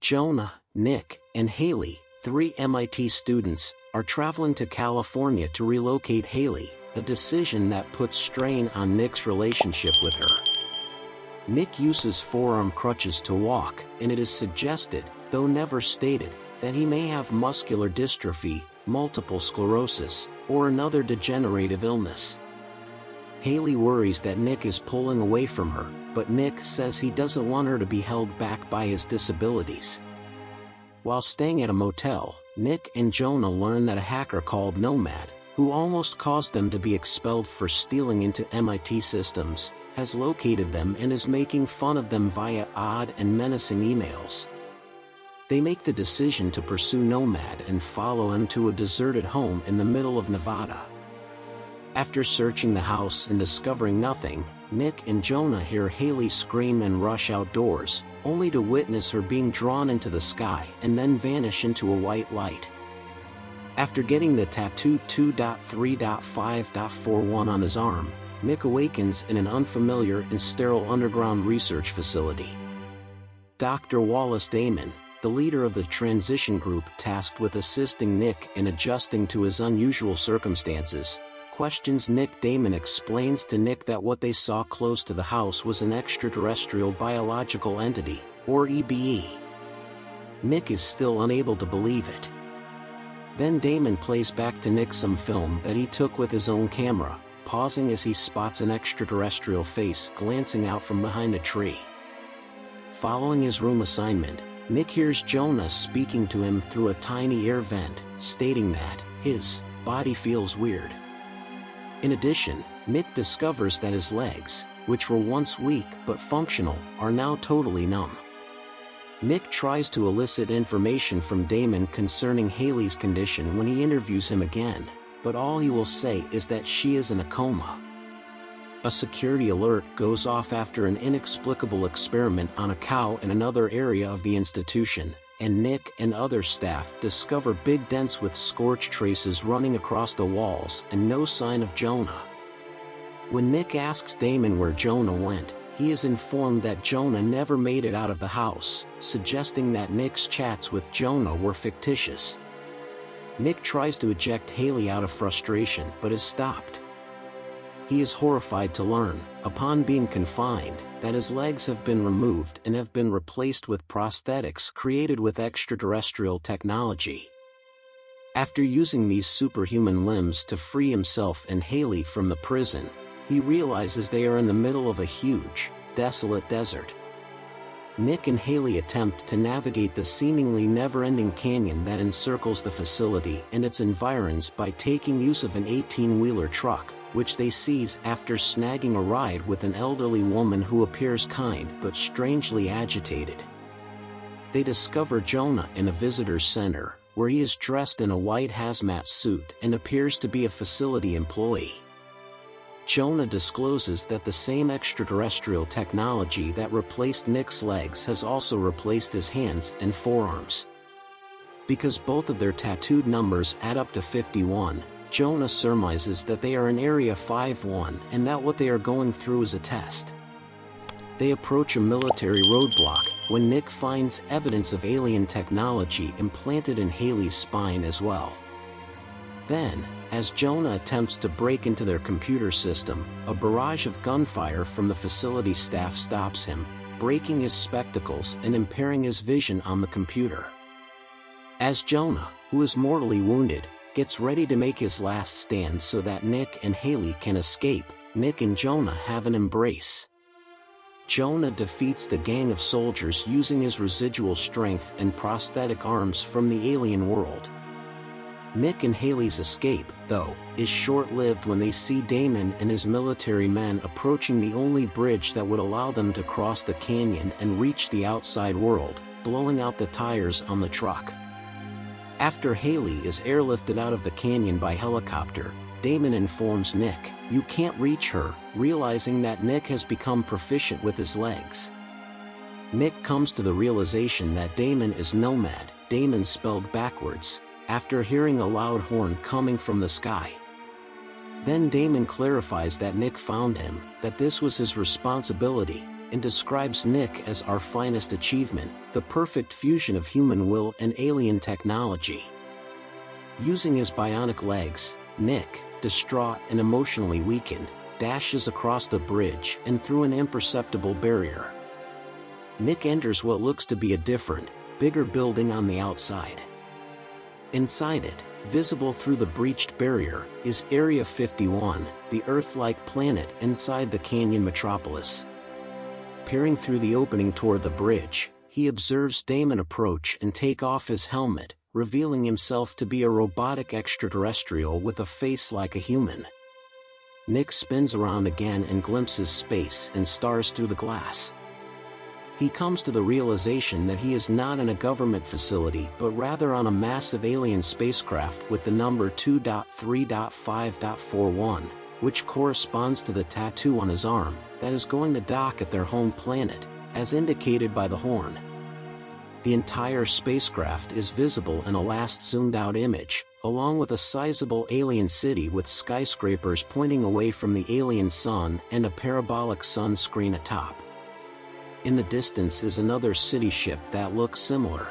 Jonah, Nick, and Haley, 3 MIT students, are traveling to California to relocate Haley, a decision that puts strain on Nick's relationship with her. Nick uses forearm crutches to walk, and it is suggested, though never stated, that he may have muscular dystrophy, multiple sclerosis, or another degenerative illness. Haley worries that Nick is pulling away from her, but Nick says he doesn't want her to be held back by his disabilities. While staying at a motel, Nick and Jonah learn that a hacker called Nomad, who almost caused them to be expelled for stealing into MIT systems, has located them and is making fun of them via odd and menacing emails. They make the decision to pursue Nomad and follow him to a deserted home in the middle of Nevada. After searching the house and discovering nothing, Nick and Jonah hear Haley scream and rush outdoors, only to witness her being drawn into the sky and then vanish into a white light. After getting the tattoo 2.3.5.41 on his arm, Nick awakens in an unfamiliar and sterile underground research facility. Dr. Wallace Damon, the leader of the transition group tasked with assisting Nick in adjusting to his unusual circumstances, questions Nick. Damon explains to Nick that what they saw close to the house was an extraterrestrial biological entity, or EBE. Nick is still unable to believe it. Then Damon plays back to Nick some film that he took with his own camera, pausing as he spots an extraterrestrial face glancing out from behind a tree. Following his room assignment, Nick hears Jonah speaking to him through a tiny air vent, stating that his body feels weird. In addition, Nick discovers that his legs, which were once weak but functional, are now totally numb. Nick tries to elicit information from Damon concerning Haley's condition when he interviews him again, but all he will say is that she is in a coma. A security alert goes off after an inexplicable experiment on a cow in another area of the institution, and Nick and other staff discover big dents with scorch traces running across the walls and no sign of Jonah. When Nick asks Damon where Jonah went, he is informed that Jonah never made it out of the house, suggesting that Nick's chats with Jonah were fictitious. Nick tries to eject Haley out of frustration but is stopped. He is horrified to learn, upon being confined, that his legs have been removed and have been replaced with prosthetics created with extraterrestrial technology. After using these superhuman limbs to free himself and Haley from the prison, he realizes they are in the middle of a huge, desolate desert. Nick and Haley attempt to navigate the seemingly never-ending canyon that encircles the facility and its environs by taking use of an 18-wheeler truck, which they seize after snagging a ride with an elderly woman who appears kind but strangely agitated. They discover Jonah in a visitor's center, where he is dressed in a white hazmat suit and appears to be a facility employee. Jonah discloses that the same extraterrestrial technology that replaced Nick's legs has also replaced his hands and forearms. Because both of their tattooed numbers add up to 51, Jonah surmises that they are in Area 51 and that what they are going through is a test. They approach a military roadblock when Nick finds evidence of alien technology implanted in Haley's spine as well. Then, as Jonah attempts to break into their computer system, a barrage of gunfire from the facility staff stops him, breaking his spectacles and impairing his vision on the computer. As Jonah, who is mortally wounded, gets ready to make his last stand so that Nick and Haley can escape, Nick and Jonah have an embrace. Jonah defeats the gang of soldiers using his residual strength and prosthetic arms from the alien world. Nick and Haley's escape, though, is short-lived when they see Damon and his military men approaching the only bridge that would allow them to cross the canyon and reach the outside world, blowing out the tires on the truck. After Haley is airlifted out of the canyon by helicopter, Damon informs Nick, "You can't reach her," realizing that Nick has become proficient with his legs. Nick comes to the realization that Damon is Nomad, Damon spelled backwards, after hearing a loud horn coming from the sky. Then Damon clarifies that Nick found him, that this was his responsibility, and describes Nick as our finest achievement, the perfect fusion of human will and alien technology. Using his bionic legs, Nick, distraught and emotionally weakened, dashes across the bridge and through an imperceptible barrier. Nick enters what looks to be a different, bigger building on the outside. Inside it, visible through the breached barrier, is Area 51, the Earth-like planet inside the canyon metropolis. Peering through the opening toward the bridge, he observes Damon approach and take off his helmet, revealing himself to be a robotic extraterrestrial with a face like a human. Nick spins around again and glimpses space and stars through the glass. He comes to the realization that he is not in a government facility but rather on a massive alien spacecraft with the number 2.3.5.41, which corresponds to the tattoo on his arm that is going to dock at their home planet, as indicated by the horn. The entire spacecraft is visible in a last zoomed-out image, along with a sizable alien city with skyscrapers pointing away from the alien sun and a parabolic sun screen atop. In the distance is another city ship that looks similar.